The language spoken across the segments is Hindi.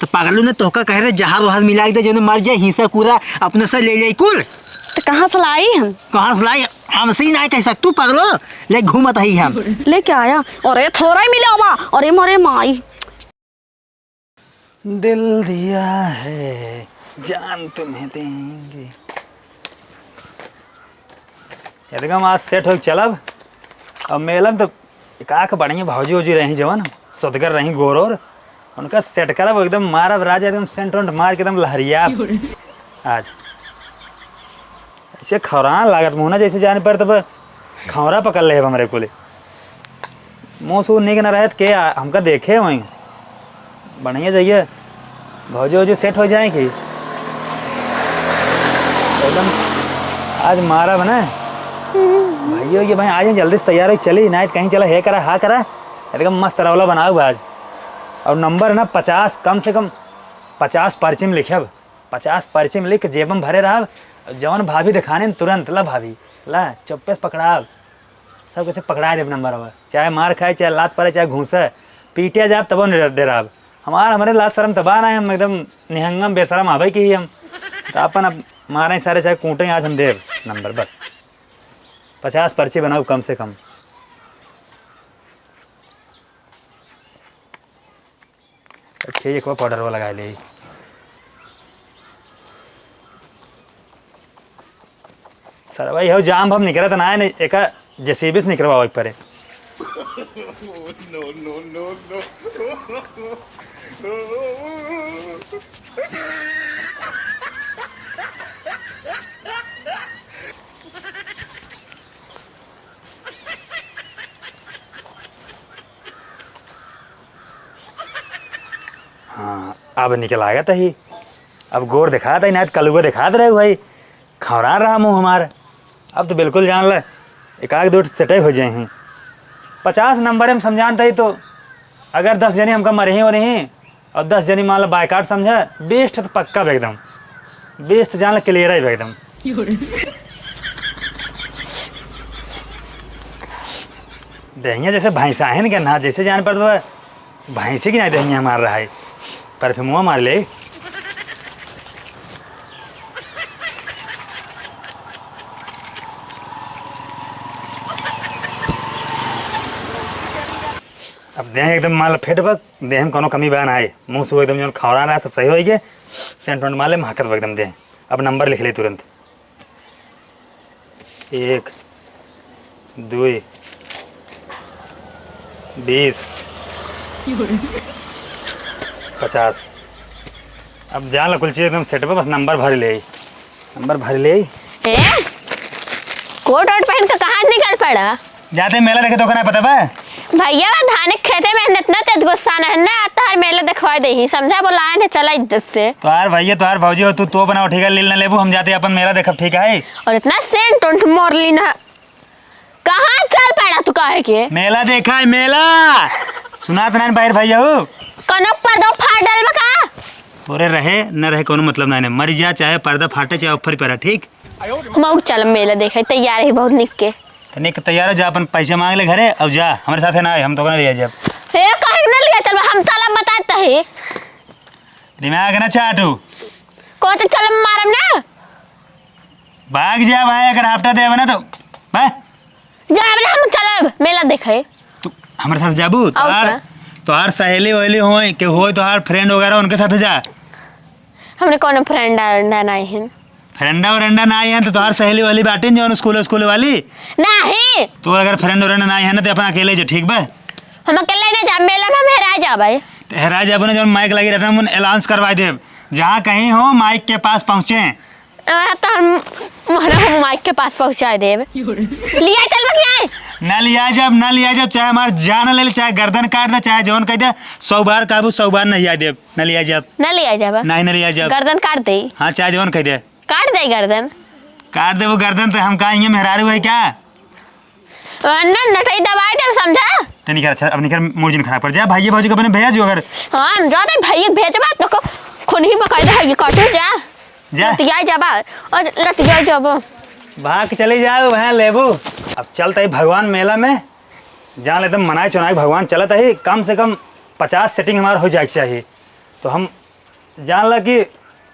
तो पागलों ने तोहका कह रहे जहां वहां मिला दे जो मर जाए हिस्सा पूरा अपने से ले जाए कुल। तो कहाँ से लाई हम? कहाँ से लाई? हमसे ही ना कह सकते तू पागलो ले घूमत ही हम लेके आया और ये थोड़ा ही मिला हुआ और ये मरे माई। दिल दिया है जान तुम्हें देंगे। एकदम आज सेट हो चलब। अब मेलम तो का बढ़िया भाजी उजी रही जवन सदगर रही गोरोर उनका सेट करब एकदम मारब राजा एकदम सेंट वेंट मार के एकदम लहरिया आज ऐसे खौरान लागत मुँह ना जैसे जाने पर तब खौरा पकड़ ले हमारे को मुँह सूर निक न रहत के हमका देखे वहीं बढ़िया जाइए भौजी वौजी सेट हो जाएगी एकदम आज मारा बना भाइयों ये भाई आज जल्दी से तैयार हो चली नाइट कहीं चला है करा हाँ करा एकदम मस्त रौला बनाओ आज। और नंबर ना 50 कम से कम 50 पर्ची में लिखे 50 पर्ची में लिख जेब में भरे रहा जवन भाभी दिखाने तुरंत ला भाभी ला चुप्पे से पकड़ा सब कुछ पकड़ा दे नंबर अब चाहे मार खाए चाहे लात पड़े चाहे घूसे पीटे जाए तब डेरा हमारे लात शर्म तबाह ना है हम एकदम निहंगम बेशरम आवे की ही हम तो अपन अब मारे सारे चाहे कूटें आज हम देव नंबर बस 50 पर्ची बनाओ कम से कम। अच्छा एक पाउडर वाला लगा ले सर भाई हो जाम हम निकला तो ना है एक जेसीबी से निकलवा एक परे हाँ अब निकल आ गया था ही अब गोर दिखा था ना कलुआ दिखा दे रहे भाई खौरा रहा मुँह हमारा अब तो बिल्कुल जान ले एक आग दो सेटे हो जाए हैं 50 नंबर में समझानता ही तो अगर 10 जनी हमका मरे ही हो रही हैं और 10 जनी मान लो बायकाट समझा 20 तो पक्का एकदम 20 तो जान लो क्लियर है एकदम। दहिया जैसे भैंसा है ना ना जैसे जान पर तो भैंसी की नहीं दहिया मार रहा है पर फिर मुँह मार ले। अब देह एकदम माल फेट बक देह में कोनो कमी बयान आए मुँह से एकदम जो खौरा रहा सब सही हो गए सेंट वेंट माले महकत एकदम देह। अब नंबर लिख ले तुरंत 1 2 20 50 अब जान लो कुल चीज एकदम सेट पे बस नंबर भर ले कोट वोट पहन के कहाँ निकल पड़ा? जाते मेला देखे तो करना पता बा भैया धान खेते में इतना तेज गुस्सा न है ना तार मेले दिखवा दे ही समझा बोलाए थे चला इज्जत से तोहार भैया तोहार भौजी हो तू तो बनाओ ठीक है लील ना लेबू हम जाते अपन मेला देखब ठीक है। और इतना सेंट उंट मोर ली ना कहाँ चल पड़ा तू काहे के मेला देखा है मेला सुना तो नहीं बाहर भैया हो कनो पर्दा फाड़ डाल बका तोरे रहे न रहे कोनो मतलब नहीं मर जा चाहे पर्दा फाटे चाहे ऊपर पड़ा ठीक हम चल मेला देखे तैयार है बहुत निक के तनिक तैयार हो जा अपन पैसे मांग ले घरे अब जा हमारे साथ है ना हम तो ना ले जब हे काहे न ले चल हम ताला बताता है दिमाग ना चाटू को तो चल मारम ना भाग जा भाई अगर हफ्ता देबे ना तो बा जा हम चलब मेला देखे तू हमारे साथ जाबू तोहार सहेली वहेली होए के होए तोहार फ्रेंड वगैरह उनके साथ जा हमने कौन फ्रेंड नहीं है फ्रेंडा वरेंडा ना आई है तो तोहार सहेली वाली बाटे जो स्कूल वाली नहीं तो अगर फ्रेंड वरेंडा ना आई है ना तो अपना अकेले जा ठीक बा हम अकेले ना जा मेला में हेरा जा भाई तो हेरा जाबो ना जो माइक लगी रहता है अनाउंस करवा दे जहाँ कहीं हो माइक के पास पहुँचे तो हम माइक के पास पहुँचा देव लिया चल बकिया न लिया जब चाहे हमारे जान ले चाहे गर्दन काट दे चाहे जवन कह दे 100 बार काबू 100 बार नहीं आ दे न लिया जब नहीं न लिया जब गर्दन काट दे हाँ चाहे जवन कह दे काट दे गर्दन काट दे वो गर्दन तो हम कहेंगे मेहरारू है क्या ना नटई दबाई दे समझा तो निकल अच्छा अब निकल मूड खराब कर जा भाई भाजी को अपने भेज जो अगर हाँ हम जाते भाई भेजबा तो खून ही बकायदा है काटू जा लतिया जाबा और लतिया जाबो भाग चले जाओ वहाँ लेबू अब चलता है भगवान मेला में जहाँ एकदम मनाए चुनाए भगवान चलता है कम से कम 50 सेटिंग हमारा हो जाए चाहिए तो हम जान ला कि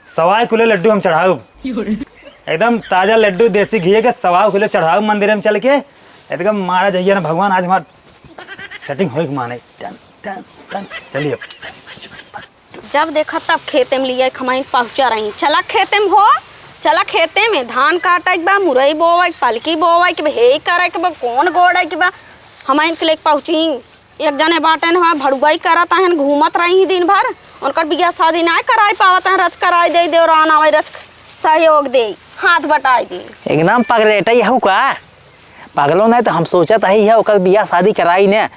सवाई खुले लड्डू हम चढ़ाऊ, एकदम ताजा लड्डू देसी घी के सवा खुले चढ़ाऊ मंदिर में चल के एकदम मारा जाइए ना भगवान। आज हमार सेटिंग हो माने चलिए। जब देखा तब खेते में लिए खमाई पहुँचा रही। चला खेते में हो, चला खेते में धान काटे के बा, मुरई बोवे के, पलकी बोवे के, हे करे के बा, कौन गोड़े के बा। हमारे के लेके पहुँची एक जने बाटे न भड़ुआई करत हन, घूमत रही दिन भर। उनकर बियाह शादी ना कराई पावत है, रच कराई दे देवरान आवे रच सहयोग दे, हाथ बटाई दे। एकदम पगलेटई हूँ का पागलों नहीं तो हम सोचत ही है ओकर बियाह शादी कराई ने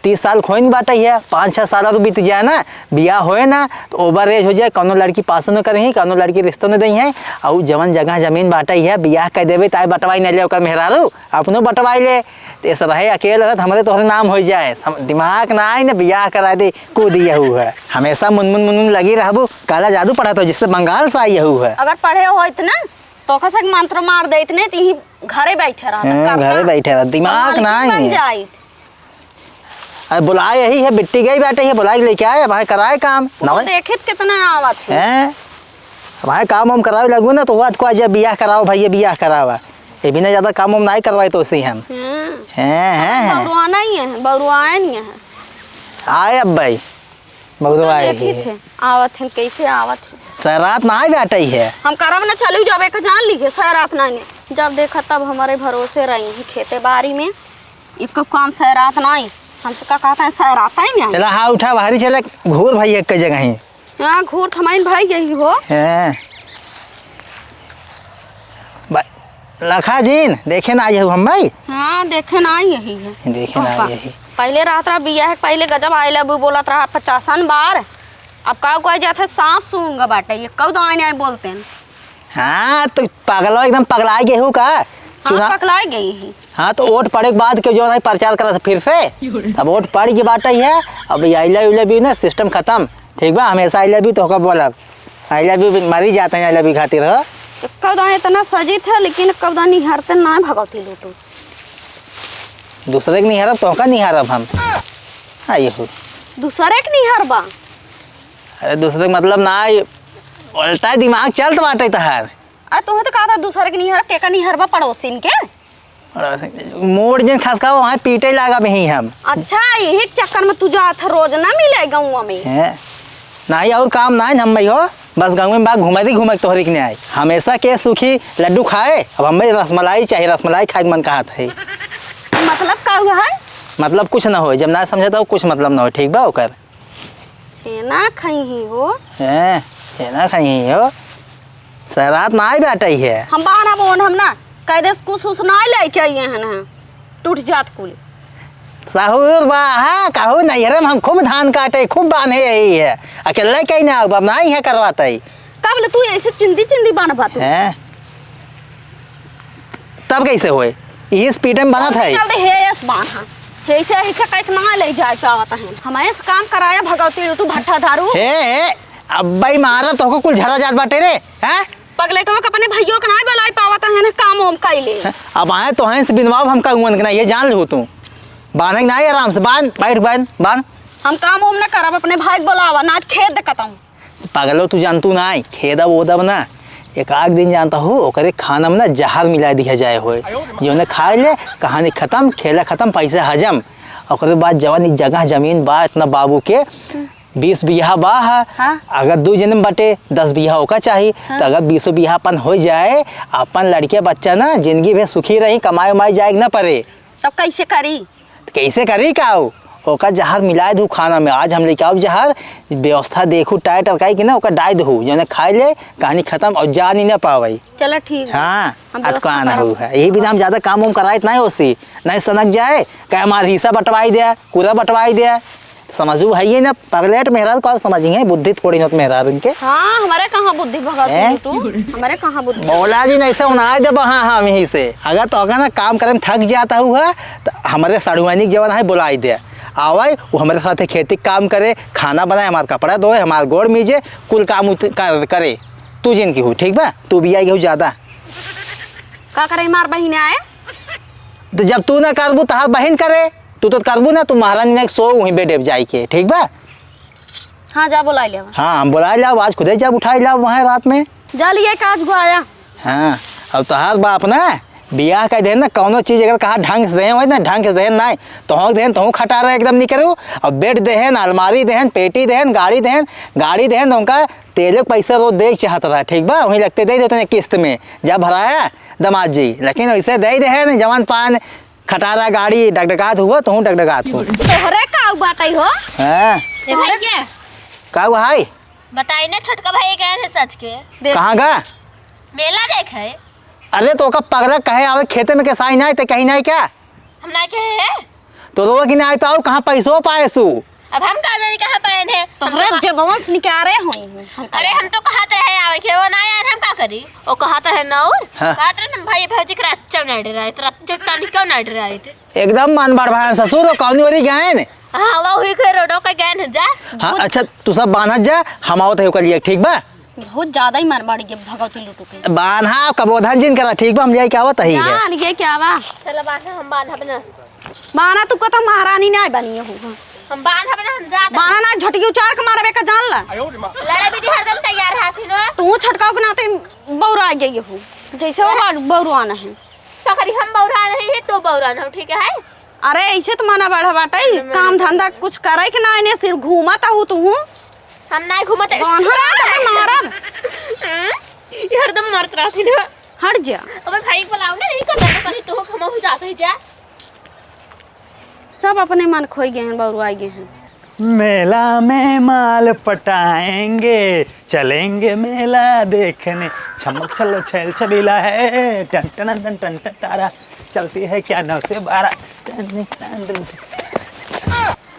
30 साल खोइन बाटे है, 5-6 साल तो बीत जाए ना, बियाह होए ना तो ओवर एज हो जाए, कौनो लड़की पास न करी, कौनो लड़की रिश्तों न दी है। और जवन जगह जमीन बाटे है बियाह कर देवे ताए बटवाई नहीं ले ओकर मेहरारू अपनो बटवाई ले, तो ऐसा रहे अकेले रहत हमारे तोहरे नाम हो जाए। दिमाग ना आई ना बियाह करा दे कूद यहू है, हमेशा मुनमुन लगी रहबू। काला जादू पढ़ा तो जिससे बंगाल से आई यहू है। अगर पढ़े हो इतना तो कसक मंत्र मार दे इतने ती घरे बैठे रहा, घरे बैठे रह, दिमाग ना आई। अरे बुलाए यही है, बिट्टी गई बैठे है, बुलाए लेके आए भाई कराए काम ना। देखे कितना आवत है भाई काम हम करावे लगू ना तो हुआ को आज बियाह कराओ भाई, बियाह करावा ये भी ना ज्यादा काम हम नहीं करवाए तो उसी हम हैं बरुआना ही है, बरुआए नहीं है। आए अब भाई बगुआए थे आवत है, कैसे आवत है। सरात ना बैठे है, हम करब ना चलू जब एक जान लीजिए सरात ना है। जब देखा तब हमारे भरोसे रही है खेते बाड़ी में, इसका काम सरात ना ही हमसे का कहता है सरात ही नहीं। चला हाँ उठा बाहरी चले घूर भाई एक जगह ही यहाँ घूर थमाइन भाई यही हो लखा जीन देखे ना आई हम भाई। हाँ देखे ना यही है, देखे ना यही। पहले रात रहा बिया है, पहले गजब आई लबू बोलत रहा 50 बार। अब का जाता है सांप सूंगा बाटे ये कब तो आए बोलते हैं। हाँ तो पागल एकदम पगलाए गए हूँ का हाँ पगलाए गई है। हाँ तो वोट पड़े के बाद के जो नहीं प्रचार करा था फिर से, अब वोट पड़ की बात ही है। अब आई लव यू ना सिस्टम खत्म, ठीक बा। हमेशा आई लव यू तो बोला आई लव यू मरी जाते हैं आई लव यू खातिर हो। कब इतना सजी था लेकिन कब निहारते ना भगवती लूटू दूसरे के निहारब तो का निहारब हम आइए हो दूसरे के निहारबा। अरे दूसरे मतलब ना उल्टा दिमाग चलत बाटे तहार। अरे तुम्हें तो कहा था दूसरे के निहार के का निहारबा पड़ोसिन के मोड़ जन खास का वहाँ पीटे लगा में ही हम। अच्छा यही चक्कर में तुझा था रोज ना मिले गाँव में है नहीं और काम ना हम भाई हो बस गाँव में बाग घूमे तोहरी के नहीं आए। हमेशा के सुखी लड्डू खाए, अब हमें रसमलाई चाहिए, रसमलाई खाए मन कहा था। मतलब का हुआ है मतलब कुछ ना हो, जब ना समझे तो कुछ मतलब ना हो, ठीक बा ओकर छेना खाई ही हो छेना खाई ही हो सरात ना आई बैठे है। हम बाहर बोन हम ना कह दे कुछ सुना लेके आइए हैं ना टूट जात कुल साहूर बा हाँ कहू नहीं है हम खूब धान काटे खूब बांधे यही है अकेले कहीं ना अब ना ही है करवाता ही का बोले तू ऐसे चिंदी बांध तू है तब कैसे हुए इस पीटे में बना था हेस बांधा ऐसे ऐसे कैसे ना ले जाए पावत है हमारे से काम कराया भगवती तू भट्ठा धारू हे अब भाई मारा तो कुल झरा जात बाटे रे हैं पगलेटवा के अपने भाइयों के ना बुलाई पावत है ना काम ओम कैले अब आए तो हैं से बिनवाब हम कहूं ना ये जान लो तू बांधे नहीं आराम से बांध बैठ बांध हम काम ओम ना करब अपने भाई बुलावा ना खेत देखता हूं पागलो तू जानतू ना खेदा वो दब ना एक आध दिन जानता हूँ ओकरे खाना में ना जहर मिला दिया जाए होए जो ने खा ले कहानी खत्म खेला खत्म पैसे हजम और बाद जवान जगह जमीन बा इतना बाबू के 20 बीघा बा है हाँ? अगर 2 जन्म बटे 10 बीघा होगा चाहिए हाँ? तो अगर 20 बीघा अपन हो जाए अपन लड़के बच्चा ना जिंदगी में सुखी रही कमाई उमाई जाए ना पड़े तब कैसे करी कैसे करी का ओका जहर मिलाए दू खाना में आज हम लेके आओ जहर व्यवस्था देखू टाइट अरकाई कि ना ओका डाई दू जो खाए ले कहानी खत्म और जा नहीं ना पावे चलो ठीक हाँ अब कहाँ ना हो है यही भी हम ज्यादा काम उम कराए नहीं होसी नहीं सनक जाए क्या हमारा हिस्सा बंटवाई दिया पूरा बंटवाई दिया समझू है ये ना पगलेट मेहरार को समझिए बुद्धि थोड़ी नत मेहरार उनके हाँ हमारे कहाँ बुद्धि भगत तू हमारे कहाँ बुद्धि मौला जी नहीं से उना जब हाँ हाँ यहीं से अगर तो अगर ना काम करे में थक जाता हुआ तो हमारे साड़ुआनी जवान है बुलाई दे आवाए वो हमारे साथ खेती काम करे खाना बनाए हमारा कपड़ा धोए हमारा गोड़ मीजे कुल काम करे तू जिनकी हो ठीक बा तू भी आई हो ज्यादा का करे मार बहिने आए तो जब तू ना करबू तहार बहन करे तू तो करबू ना तू महारानी ने सो वहीं बेडे जाई के ठीक बा हाँ जा बुला लिया। हाँ हम बुला जाओ, आज खुदे जब उठाई जाओ वहाँ रात में। जा लिए काज गो आया। हाँ अब तोहार बाप ना बियाह कह दे ना कौनो चीज़ अगर कहा ढंग से दे ना ढंग से देन ना तो देन तो खटा रहे एकदम नहीं करूँ। और बेड देहन, अलमारी देहन, पेटी देहन, गाड़ी देहन उनका तेल पैसा रोज दे चाहता था, ठीक बा वहीं लगते दे देते किस्त में जब भराया दमाद जी, लेकिन वैसे दे देहन जवान पान खटारा गाड़ी डगडगात हुआ तो हूँ डगडगात हुआ। तोहरे का बाटई हो। हाँ ए भैया का हुआ हाय बताई ना छोटका भाई गए थे सच के कहाँ गा? मेला देखे। अरे तो का पगला कहे आवे खेते में कैसा नहीं ते कहीं नहीं क्या हम ना के है तो रो कि नहीं पाओ कहाँ पैसों पाए सू। अब हम का जाने कहाँ पाए हैं तोहरे जबवंश निकारे होई। अरे हम तो कहते हैं आवे के वो ना यार हम का करी वो कहता है ना और हाँ। कहते हैं भाई भौजी के रात ना डर रहे थे जब तानी क्यों ना डर रहे थे एकदम मन बढ़ भाई ससुर तो कौनी वाली गए ने। हाँ वो हुई के रोडो का गए जा। हाँ अच्छा तू सब बांधत जा हम आओ तो करिए ठीक बा। बहुत ज्यादा ही मार बाड़ी के भगवती लुटू के बांधा कबोधन जिन करा ठीक बा हम जाई क्या आवत ही है। जान ये क्या बा चलो बांधा हम बांधा बना बाना तू कतो महारानी नहीं बनी हो। हम बांधा बना हम जाते बाना ना झटकी उचार के मारबे का जान ला। लड़े भी हरदम तैयार रहती ना तू छटकाव के नाते बौरा गई हो जैसे वो बौरुआना है। तो करी हम बौरा नहीं है तो बौरा ना ठीक है। अरे ऐसे तो माना बढ़ा बाटई काम धंधा कुछ करे के ना इने सिर्फ घूमता हूँ तू हम नहीं घूमते मारा हरदम मरत रहती ना। हट जा। अबे भाई बुलाओ ना नहीं करना तो कहीं तो हम हो जाते हैं जा। सब अपने मन खोई गए हैं बौरुआ गए हैं। मेला में माल पटाएंगे चलेंगे मेला देखने चमक चलो छेल छबीला है टन टन टन टन टन तारा चलती है क्या 9 से 12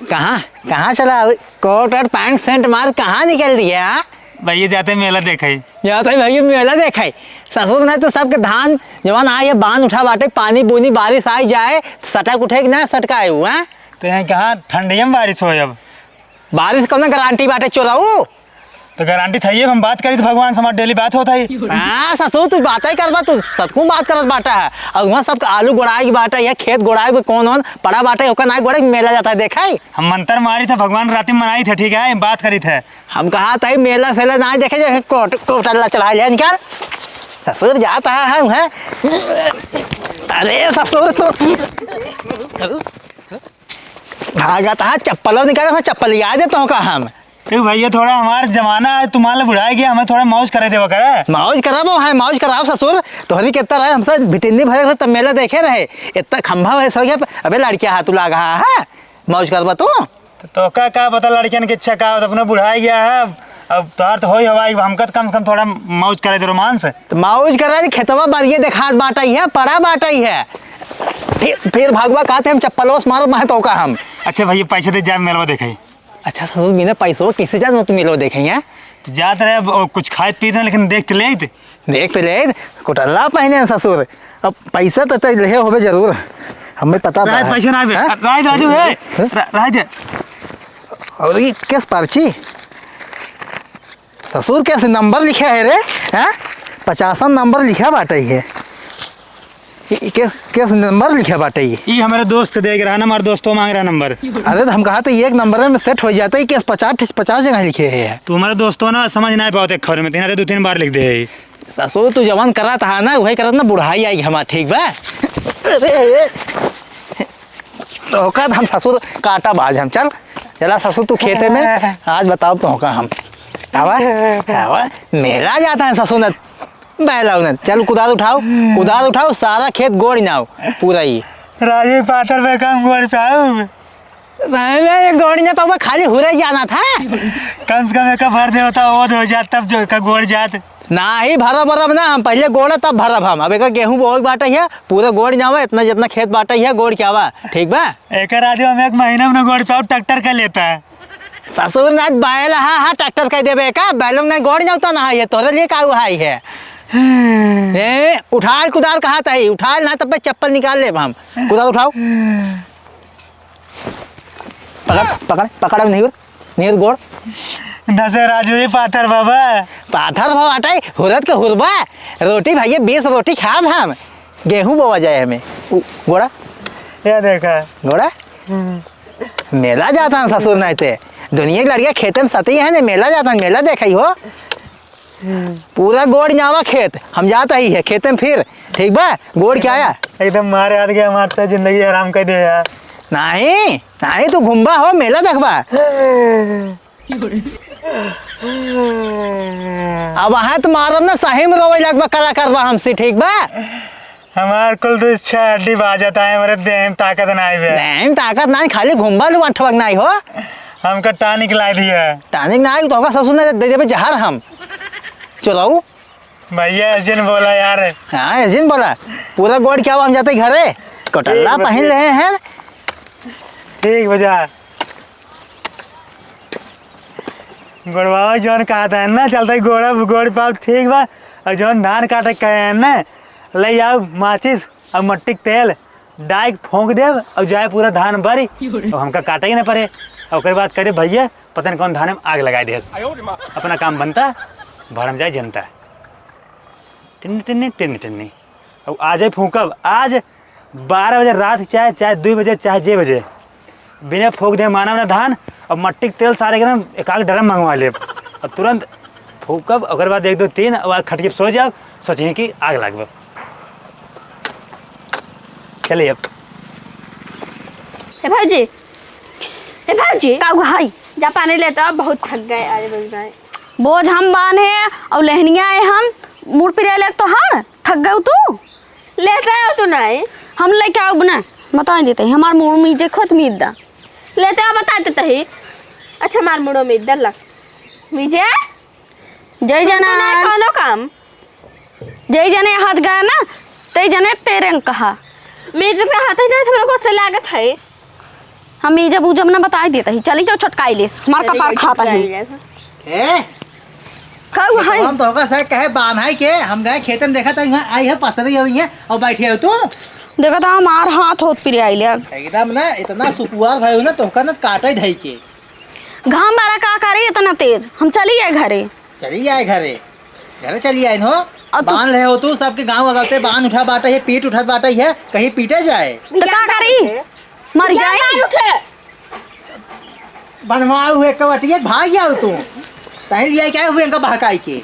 कहाँ कहाँ चला कोट और पैंट सेंट मार कहाँ निकल दिया। भैया जाते मेला देखे यहाँ तो भैया मेला देखा ससुर ने तो सबके धान जवान आए बांध उठा बाटे पानी बुनी बारिश आई जाए सटक उठे ना सटकाए हुआ है। तो यहाँ कहाँ ठंडिया में बारिश हो जब बारिश कौन गारंटी बाटे चोराऊ तो गारंटी था ये हम बात करी तो भगवान से हमारी डेली बात होता है। हाँ ससुर तू बात ही करबा तू सतकू बात करत बाटा है और वहाँ सबका आलू गोड़ाई की बाटा है खेत गोड़ाई में कौन पड़ा बाटा है ओका ना गोड़े मेला जाता है देखा है। हम मंत्र मारी थे भगवान राती मनाई थे ठीक है बात करी थे हम कहा था मेला सेला ना देखे जाए कोटल्ला चढ़ा लिया निकाल ससुर जाता है। अरे ससुर तो भागता है चप्पलों निकाल चप्पल याद देता हूँ कहा हम क्यों भैया थोड़ा हमारा जमाना है तुम्हारे बुढ़ाई गया हमें थोड़ा मौज करे देवा करे मौज कराबो है मौज कराओ ससुर तोहरी कितना रहे हमसे भिटिन्नी भरे तब मेला देखे रहे इतना खंभा है सब अबे लड़कियां हाथ लगा है मौज करबा तो का बता लड़कियन की इच्छा का अपने बुढ़ाई गया है अब तोहार तो होई हवाई हमका कम से कम थोड़ा मौज करे दे रोमांस तो मौज करा खेतवा बारिये देखात बाटा ही है पड़ा बाटा ही है फिर भागवा कहते हम चप्पलों से मारो मैं तो का हम। अच्छा भैया पैसे दे जाए मेलवा देखे। अच्छा ससुर बिना पैसों किसे जान तुम मेलो देखे हैं तो जाते रहे कुछ खाए पीते हैं लेकिन देख ले देख तो ले कोटल्ला पहने ससुर अब पैसा तो रहे होबे जरूर हमें पता पैसे ना राजू है राज और ये किस पर्ची ससुर कैसे नंबर लिखा है रे हैं 50 नंबर लिखा बाटा ही है किस नंबर लिखा बाटा ये हमारे दोस्त देख रहा है ना हमारे दोस्तों मांग रहा नंबर। अरे तो हम कहा तो एक नंबर में सेट हो जाता है कि 50 जगह लिखे है तो हमारे दोस्तों ना समझ नहीं पाते खबर में 2-3 बार लिख दे ससुर तू जवान करा था ना वही करा ना बुढ़ाई आई हमारा ठीक बा। तो हम ससुर काटा बाज हम चला ससुर तू खेते में आज बताओ तो हम आवा मेला जाता है ससुर ने बैला उन्हें चल कुदार उठाओ सारा खेत गोड़ नाओ पूरा ही राजू पाटर पे कम गोड़ पाऊ गोड़ ना पाऊंगा खाली हुरे जाना था कम से कम एक भर दे होता वो हो जात तब जो का गोड़ जात ना ही भरब ना हम पहले गोड़ तब भरब हम अब एक गेहूं बहुत बाटा है पूरा गोड़ ना हुआ इतना जितना खेत बाटा है गोड़ क्या हुआ ठीक बा एक राजू हम 1 महीना में गोड़ पाऊ ट्रैक्टर का लेता है ससुर ना बैल हाँ ट्रैक्टर कह देवे का बैलों ने गोड़ ना उतना है तोरे लिए का हुई है उठाल कुदाल कहा था उठाल ना तब चप्पल निकाल ले हम कुदाल उठाओ पकड़ नहीं गोड़ नसे राजू ये पाथर बाबा हटाई हुरत के हुरबा रोटी भाई 20 रोटी खाब हम गेहूं बोवा जाए हमें गोड़ा ये देखा गोड़ा मेला जाता है ससुर नहीं थे दुनिया की लड़कियां खेते में सती है ना, मेला जाता है, मेला देखा ही हो। पूरा गोड़ जावा खेत, हम जाता ही है खेते में फिर, ठीक बा। गोड़ क्या आया एकदम मारे आ गया, हमारे तो जिंदगी हराम कर दिया यार। नहीं नहीं, तू घूमबा हो, मेला देखबा। अब वहाँ तो मारब ना, सही में रोवे लगबा, कला करबा हमसे, ठीक बा। हमार कुल तो इच्छा हड्डी बाजता है, मेरे देह में ताकत नहीं है। नहीं ताकत नहीं, खाली घूमबा लू अठवक नहीं हो। हमका टानिक ला दिया। टानिक नहीं तो होगा, ससुर ने दे देबे जहर हम चुराऊ। भैया जिन बोला यार। हाँ जिन बोला, पूरा गोड़ क्या हुआ, हम जाते घरे, कटल्ला पहन रहे हैं। ठीक बजा गोड़वा जौन काटा है ना, चलता है गोड़ा गोड़ पाव, ठीक बा। और जौन धान काटे कहे हैं ना, ले आओ माचिस और मट्टी के तेल, डाइक फूंक देव और जाए पूरा धान बरी, और हमका काटे ही ना पड़े। और ओकर बाद करे भैया पता नहीं कौन धान में आग लगा दे, अपना काम बनता, भरम जाए जनता। टिन्नी टिन्नी टिन्नी टिन्नी। और आज ही फूकब, आज 12 बजे रात, चाहे 2 बजे, चाहे 6 बजे, बिना फूक दे मानव ना धान। और मट्टी के तेल सारे एकदम एक आग ड्रम मंगवा ले, और तुरंत फूकब। ओकर बाद 1 2 3 और खटके सो जाओ, सोचिए कि आग लगब। चलिए अब ए भाजी, ए भाजी, का हाई जा पानी लेता, बहुत थक गए आज भाई। बोझ हम बांधे और लहनिया आए हम, मुड़ पिरा ले तो हार थक गए तू। लेता है तू नहीं, हम लेके आओ बना, बता देते हैं हमार मुँह में जे खुद मीद दा। लेते हैं बता देते ही। अच्छा मार मुड़ो में इधर लग मुझे जय जना कौनो काम, जय जने हाथ गया ना, ते जने तेरे ने कहा। मेरे पे हाथ ही नहीं, थोड़ा गुस्सा लागत है। हम ये जब ना बता देते ही, चली जाओ छटकाई ले, हमार कपार खाता है। ए का हाई हम तो होगा सर कहे बांधाई के, हम गए खेत में देखा था, यहाँ आई है पसरी हुई है और बैठी है तू। देखा था हमार हाथ होत पिरे आई ले, एकदम ना इतना सुकुआर भाई हो ना, तो होगा ना काटे धई के। घाम बारा का करे इतना तेज, हम चली गए घरे। चली आए घरे, घरे चली आए हो, अब तो- बांध रहे हो तू, सबके गाँव अगलते बांध उठा बाटा है, पीट उठा बाटा है, कहीं पीटे जाए। तो का करी, मर जाए। उठे बनवा हुए कवटिए भाग गया तू, तही लिया क्या हुए इनका बहकाई के।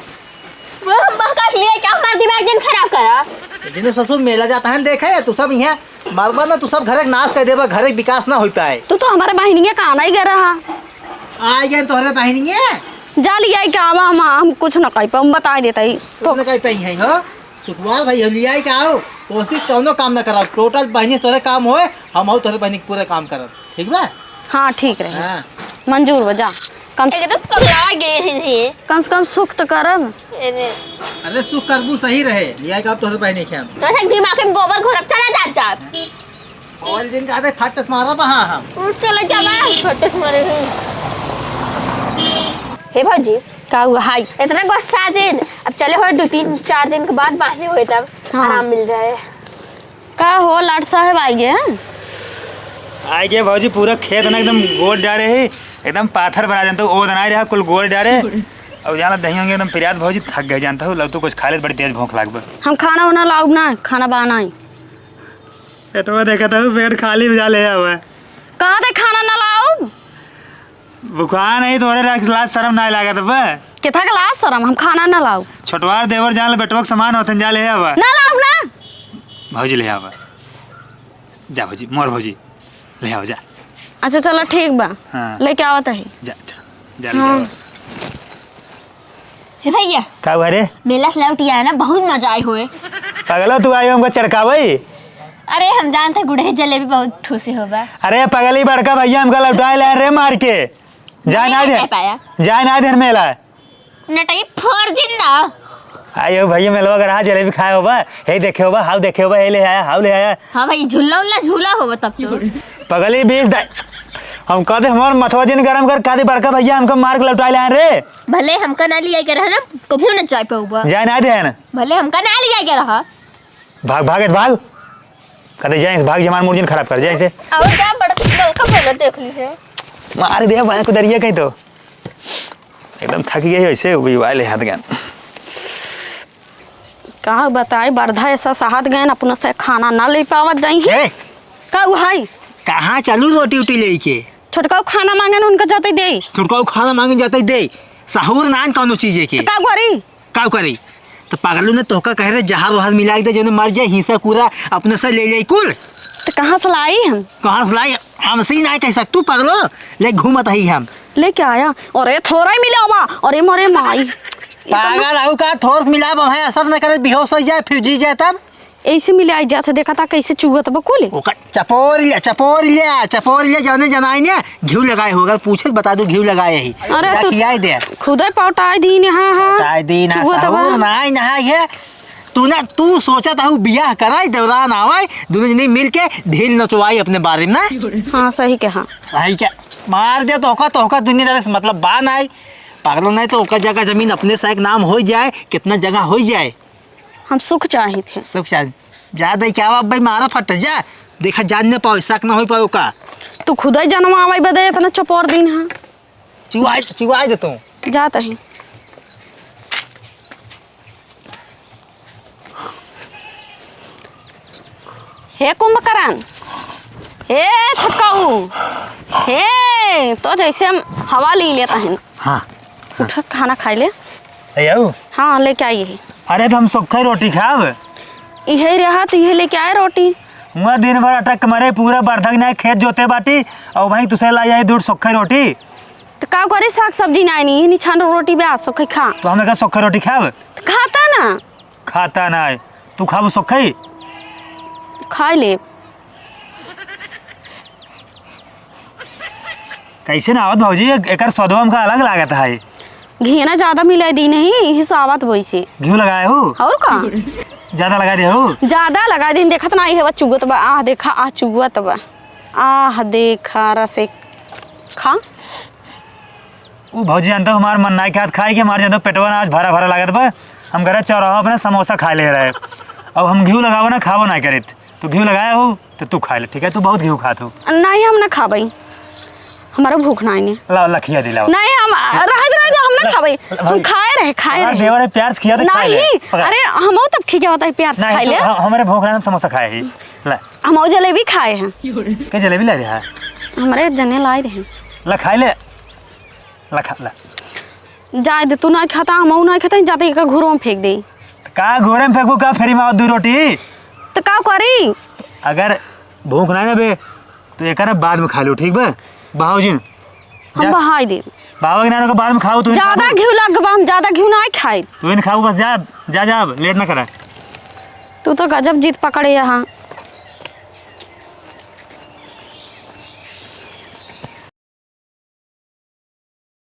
वो हम बहकास लिए क्या, हमारा दिमाग दिन खराब करा। जिन्हें ससुर मेला जाता है देखा है, तू सब यहाँ मरबा ना, तू सब घरे नाश कर देबा, घरे विकास ना हो पाए। तू तो हमारे बहनिया का आना ही कर रहा, आ गए तुम्हारे बहनी है, जा लिया क्या हम कुछ न कही हम बता देते ही तो। तुमने कहीं पही है हो, सुखवाल भाई हो लिया क्या आओ, तो सिर्फ कौनो काम ना कराओ, टोटल बहनी तोरे काम होए, हम हो तोरे बहनी पूरे काम करब, ठीक बा। हाँ ठीक रहे, हाँ मंजूर हो जा, कम एकदम पगला गए हैं से कम सुख तो करब। ये अरे सुख करबू सही रहे, लिया का तोरे बहनी के हम तो ऐसे दिमाग में गोबर घोरब चला जा। और दिन का फटस मारा बहा हम। उठ चले जा मैं फटस मारे हैं। हे भाजी, का हुआ हाई इतना गुस्सा जिन, अब चले हो 2-3-4 दिन के बाद बाहर हुए तब हाँ। आराम मिल जाए। का हो लाट साहब आई गए आई गए भौजी, पूरा खेत ना एकदम गोड़ डारे है, एकदम पाथर बना जानता हूँ, ओद नहीं रहा, कुल गोड़ डारे। और यहाँ दही होंगे एकदम प्रियात भौजी, थक गए जानता हूँ, लग तो कुछ खा ले, बड़ी तेज भूख लाग। हम खाना वाना लाऊब ना, खाना बनाई पेटवा देखा था पेट खाली बजा ले हुआ है, कहाँ थे खाना ना लाऊब, बुखार नहीं तो लाज शर्म नहीं लगा था। कितना का लाज शरम, हम खाना ना लाऊब, छोटवार देवर जान बेटवा के समान होते जा ले आवा, ना लाऊब ना। भौजी ले आवा, जा भौजी, मोर भौजी ले आओ, जा। अच्छा चलो ठीक बा, हाँ। लेके आवत है। जा जा जा ले हाँ। आओ। हे भैया, का हुआ रे, मेला से लौट आया ना, बहुत मजा आए हुए। पगला तू आई हमको चड़कावई। अरे हम जानते गुड़े जलेबी बहुत ठूसी होगा। अरे पगली बड़का भैया हमका लौटाए ले रे मार के, जाए ना नहीं दे, कह पाया। जाए ना दे मेला। नटाई फोड़ जिंदा। आयो भैया मेलवा अगर हाँ जलेबी खाए होबा, हे देखे होबा, हाउ देखे होबा, हे ले आया, हाउ ले आया। हाँ भाई, झूला उल्ला झूला होगा तब तो। पगली बीस हम कहते हमार मथवा जिन गरम कर कादी बड़का भैया हमको मार के लौटाए ले रे। भले हमका ना लिया के रहा ना, कभी ना चाय पे जाए ना दे ना, भले हमका ना लिया के रहा। भाग भाग भाग, कहते जाए भाग जमान मुर्जिन खराब कर जाए से। और जा बड़का पहले देख ली है। मार दे भाई को दरिया कहीं तो एकदम थक गई वैसे वाले हाथ गए। कहाँ बताए बरधा ऐसा साहत गए अपना से खाना ना ले पावत जाई है। का हुआ है, कहाँ चलू रोटी उटी लेके, छोटका खाना मांगे उनका जाते दे छुटकाऊ खाना मांगे जाते दे सहूर नान कौनो चीज के का करी का करी तो पागलों ने तोहका कह रहे जहार वहार मिला दे जो मर जाए हिस्सा पूरा अपने से ले जाए कुल तो कहाँ से लाई हम कहाँ से लाई हमसे ही नहीं कह सकतू पागलो ले घूमत ही हम लेके आया और ये थोड़ा ही मिला हुआ और ये मरे माई पागल आऊ का थोड़ मिला है असर न करे बेहोश हो जाए फिर जी जाए तब ऐसे मिले आई जाते देखा था कैसे चुगत बकुल ओका चपोर लिया जाने जनाई ने घी लगाए होगा पूछे बता दो घी लगाए ही अरे तू खियाई दे खुद ही पौटाई दी ने हाँ ताई दिन चुगत बा। सहूर नहीं नहाई है तू सोचा था बियाह कराई दौरान आवाई दोनों जने मिल के ढील नचवाई अपने बारे में ना हाँ सही कहा भाई क्या मार दे तोहका दुनियादारी से मतलब बान आई पागलों नहीं तो ओका जगह जमीन अपने से एक नाम हो जाए कितना जगह हो जाए हम सुख चाहे थे सब शायद ज्यादा क्या बाप भाई मारा फट जा देखा जान न पाओ शक ना हो पाओ का तू खुद ही जन्म आवाई बदे अपना चपोर दिन हाँ चिवाई दे तू जाता है हे कुंभकर्ण हे छटकाऊ हे तो जैसे हम हवा ले लेता है हाँ उठ खाना खा ले आऊ हाँ लेके आइए अरे तो हम सुखई रोटी खाब यही रहा तो यही लेके आए रोटी हुआ दिन भर अटक मरे पूरा बर्धक नहीं खेत जोते बाटी और वहीं तुसे लाई आई दूध सुखई रोटी तो का करे साग सब्जी नहीं निछान रोटी ब्याह सो खा तो हमें का सुखई रोटी खाब खाता ना खाता ना तू खाबू सुखई खा ले कैसे ना आवत भौजी एक सौदवा का अलग लागत है घी ना ज्यादा मिला दी नहीं हिसाबत वैसे घी लगाए हो और का ज्यादा लगा दे हो ज्यादा लगा दिन देखत ना है चुगत बा आह देखा आ चुगत बा आह देखा रसे खा वो भौजी जानते हो हमार मन नहीं खात खाए के हमारे जानते पेटवा आज भरा भरा लागत बा हम घर चौराहा अपने समोसा खा ले रहे अब हम घी लगाओ ना खावो ना करित तो घी लगाया हो तो तू खा ले ठीक है तू बहुत घी खात हो नहीं हम ना खाबई हमारा भूख नहीं ला लखिया दिलाओ नहीं हम रह हम ना खाबई हम खाए रहे देवर है प्यार से खिया दे खाए ले नहीं अरे हम तब खिया होता है प्यार से खाए ले हमारे भूख रहा समोसा खाए ही ला हम जलेबी खाए हैं के जलेबी ला रहा है हमारे जने लाए रहे ला खाए ले ला खा ला जाए दे तू नहीं खाता हम नहीं खाता जाते का घरों में फेंक दे का घोड़े में फेंकू का फेरी में दो रोटी तो का करी अगर भूख नहीं ना बे तो एक ना बाद में खा लो ठीक बा बाबूजी हम बहाई दे बाबा के नाना को बाद में खाओ तू ज्यादा घी लग बा हम ज्यादा घी नहीं खाए तू इन खाओ बस जा लेट ना करा तू तो गजब जीत पकड़े यहाँ